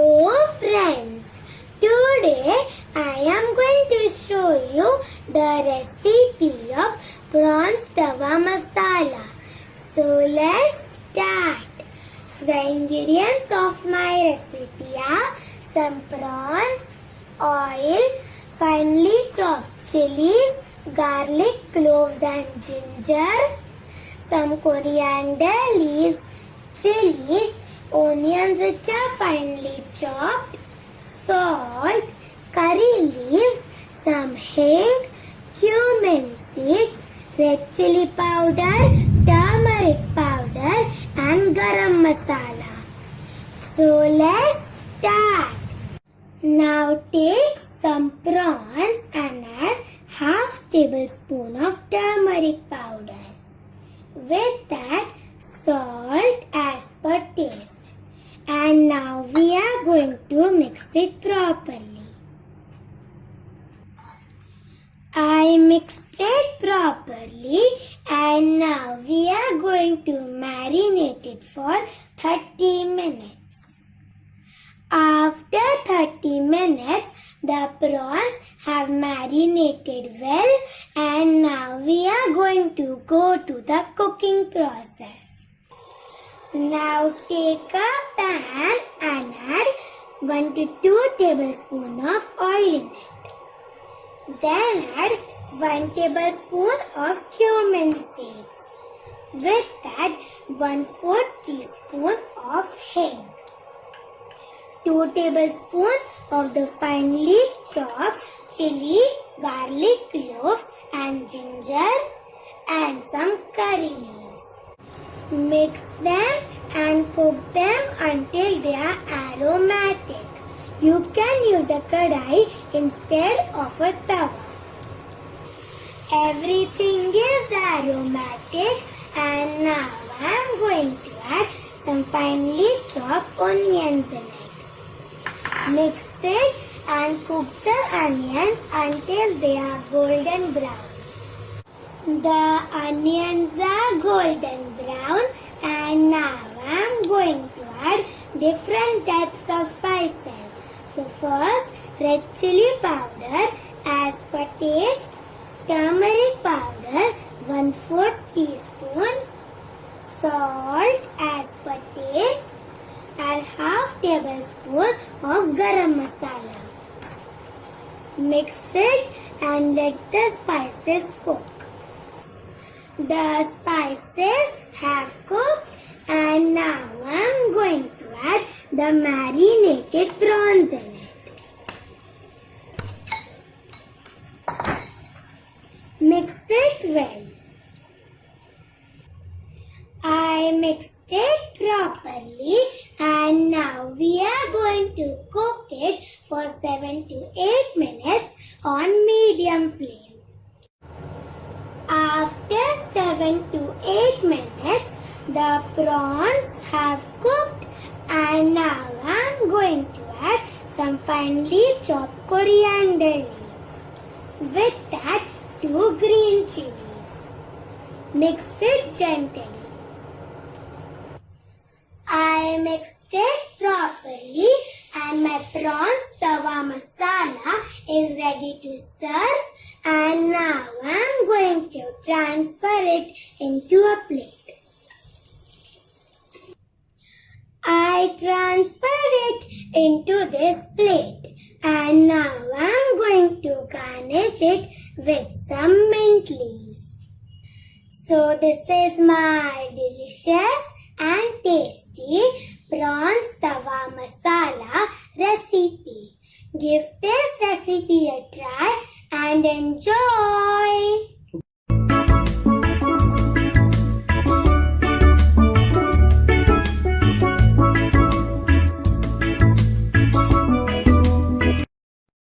Hello friends, today I am going to show you the recipe of prawns tawa masala. So let's start. So the ingredients of my recipe are some prawns, oil, finely chopped chilies, garlic, cloves and ginger, some coriander leaves, chilies, onions which are finely chopped, salt, curry leaves, some hing, cumin seeds, red chili powder, turmeric powder and garam masala. So let's start. Now take some prawns and add half tablespoon of turmeric powder. With that, salt as per taste. And now we are going to mix it properly. I mixed it properly and now we are going to marinate it for 30 minutes. After 30 minutes, the prawns have marinated well and now we are going to go to the cooking process. Now take a pan and add 1 to 2 tablespoons of oil in it. Then add 1 tablespoon of cumin seeds. With that, 1/4 teaspoon of hing. 2 tablespoons of the finely chopped chili, garlic cloves and ginger and some curry leaves. Mix them and cook them until they are aromatic. You can use a kadai instead of a tawa. Everything is aromatic and now I am going to add some finely chopped onions in it. Mix it and cook the onions until they are golden brown. The onions are golden brown and now I am going to add different types of spices. So first, red chili powder as per taste, turmeric powder 1/4 teaspoon, salt as per taste and half tablespoon of garam masala. Mix it and let the spices cook. The spices have cooked and now I am going to add the marinated prawns in it. Mix it well. I mixed it properly and now we are going to cook it for 7 to 8 minutes on medium flame. After 7 to 8 minutes, the prawns have cooked and now I am going to add some finely chopped coriander leaves. With that, 2 green chilies. Mix it gently. I mixed it properly and my prawns tawa masala is ready to serve and now I am going to transfer it into a plate. I transferred it into this plate and now I am going to garnish it with some mint leaves. So this is my delicious and tasty prawns tawa masala recipe. Give this recipe a try and enjoy.